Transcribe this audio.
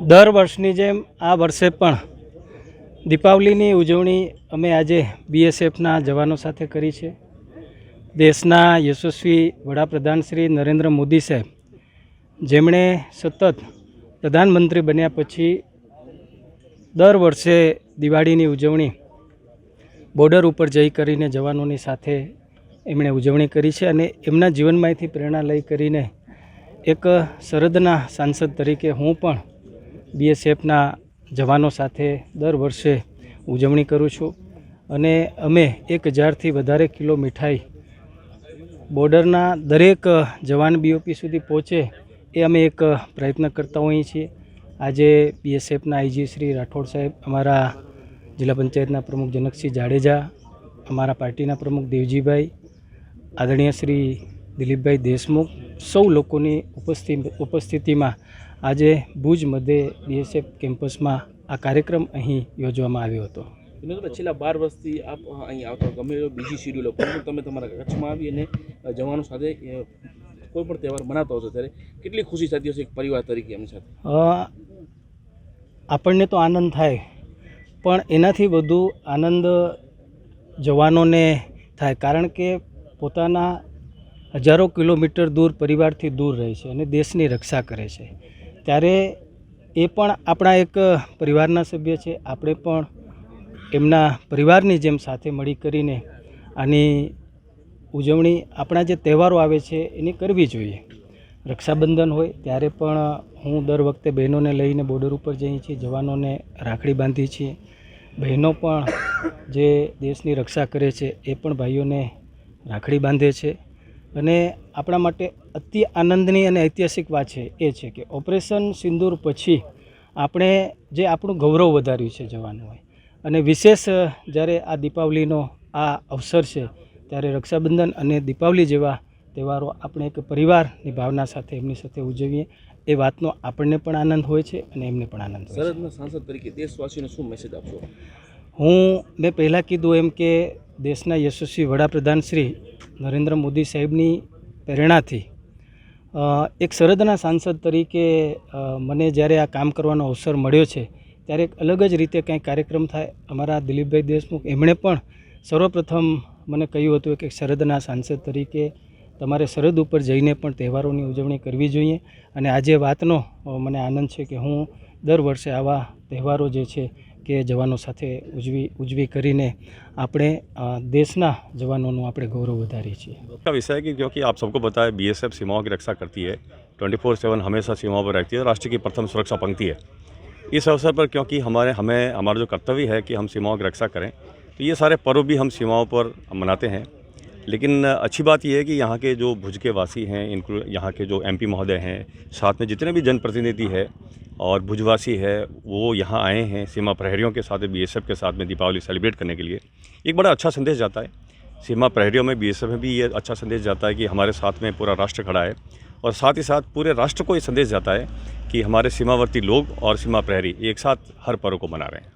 દર વર્ષની જેમ આ વર્ષે પણ દીપાવલીની ઉજવણી અમે આજે બીએસએફના જવાનો સાથે કરી છે. દેશના યશસ્વી વડાપ્રધાન શ્રી નરેન્દ્ર મોદી સાહેબ, જેમણે સતત પ્રધાનમંત્રી બન્યા પછી દર વર્ષે દિવાળીની ઉજવણી બોર્ડર ઉપર જઈ કરીને જવાનોની સાથે એમણે ઉજવણી કરી છે અને એમના જીવનમાંથી પ્રેરણા લઈ કરીને એક સરહદના સાંસદ તરીકે હું પણ બીએસએફના જવાનો સાથે દર વર્ષે ઉજવણી કરું છું અને અમે 1000થી વધારે કિલો મીઠાઈ બોર્ડરના દરેક જવાન બીઓપી સુધી પહોંચે એ અમે એક પ્રયત્ન કરતા હોઈએ છીએ. આજે બીએસએફના આઈજી શ્રી રાઠોડ સાહેબ, અમારા જિલ્લા પંચાયતના પ્રમુખ જનકસિંહ જાડેજા, અમારા પાર્ટીના પ્રમુખ દેવજીભાઈ, આદરણીય શ્રી દિલીપભાઈ દેશમુખ, સૌ લોકોની ઉપસ્થિતિમાં આજે ભુજ મધ્યે બીએસએફ કેમ્પસમાં આ કાર્યક્રમ અહીં યોજવામાં આવ્યો હતો. છેલ્લા 12 વર્ષથી આપ અહીં આવતા ગમે એવો બીજી શિડ્યુલ પણ તમે તમારા કચ્છમાં આવી અને જવાનો સાથે કોઈ પણ તહેવાર મનાતા હશો ત્યારે કેટલી ખુશી થતી હશે એક પરિવાર તરીકે એમની સાથે? આપણને તો આનંદ થાય, પણ એનાથી વધુ આનંદ જવાનોને થાય, કારણ કે પોતાના હજારો કિલોમીટર દૂર પરિવારથી દૂર રહે છે અને દેશની રક્ષા કરે છે. ત્યારે એ પણ આપણા એક પરિવારના સભ્ય છે. આપણે પણ એમના પરિવારની જેમ સાથે મળી કરીને આની ઉજવણી, આપણા જે તહેવારો આવે છે એની કરવી જોઈએ. રક્ષાબંધન હોય ત્યારે પણ હું દર વખતે બહેનોને લઈને બોર્ડર ઉપર જઈએ છીએ, જવાનોને રાખડી બાંધીએ છીએ. બહેનો પણ જે દેશની રક્ષા કરે છે એ પણ ભાઈઓને રાખડી બાંધે છે. અને આપણા માટે અતિ આનંદની અને ઐતિહાસિક વાત છે એ છે કે ઓપરેશન સિંદૂર પછી આપણે જે આપણું ગૌરવ વધાર્યું છે જવાનોએ, અને વિશેષ જ્યારે આ દીપાવલીનો આ અવસર છે ત્યારે રક્ષાબંધન અને દીપાવલી જેવા તહેવારો આપણે એક પરિવારની ભાવના સાથે એમની સાથે ઉજવીએ, એ વાતનો આપણને પણ આનંદ હોય છે અને એમને પણ આનંદ હોય છે. સરહદના સાંસદ તરીકે દેશવાસીઓને શું મેસેજ આપશો? મેં પહેલાં કીધું એમ કે દેશના યશસ્વી વડાપ્રધાન શ્રી નરેન્દ્ર મોદી સાહેબની પ્રેરણાથી એક સરહદના સાંસદ તરીકે મને જ્યારે આ કામ કરવાનો અવસર મળ્યો છે ત્યારે એક અલગ જ રીતે કંઈક કાર્યક્રમ થાય. અમારા દિલીપભાઈ દેશમુખ, એમણે પણ સર્વપ્રથમ મને કહ્યું હતું કે સરહદના સાંસદ તરીકે તમારે સરહદ ઉપર જઈને પણ તહેવારોની ઉજવણી કરવી જોઈએ. અને આજે વાતનો મને આનંદ છે કે હું દર વર્ષે આવા તહેવારો જે છે કે જવાનો સાથે ઉજવી કરીને આપણે દેશના જवानों આપણે गौरव વધારીએ છીએ. का विषय है कि क्योंकि आप सबको पता है बीएसएफ सीमाओं की रक्षा करती है, 24/7 हमेशा सीमाओं पर रहती है, राष्ट्र की प्रथम सुरक्षा पंक्ति है. इस अवसर पर क्योंकि हमारा जो कर्तव्य है कि हम सीमाओं की रक्षा करें, तो ये सारे पर्व भी हम सीमाओं पर मनाते हैं. लेकिन अच्छी बात यह है कि यहाँ के जो भुज के वासी हैं, इनको यहाँ के जो एमपी महोदय हैं, साथ में जितने भी जनप्रतिनिधि है और भुजवासी है, वो यहाँ आए हैं सीमा प्रहरियों के साथ, बीएसएफ के साथ में दीपावली सेलिब्रेट करने के लिए. एक बड़ा अच्छा संदेश जाता है सीमा प्रहरियों में, बीएसएफ में भी ये अच्छा संदेश जाता है कि हमारे साथ में पूरा राष्ट्र खड़ा है, और साथ ही साथ पूरे राष्ट्र को ये संदेश जाता है कि हमारे सीमावर्ती लोग और सीमा प्रहरी एक साथ हर पर्व को मना रहे हैं.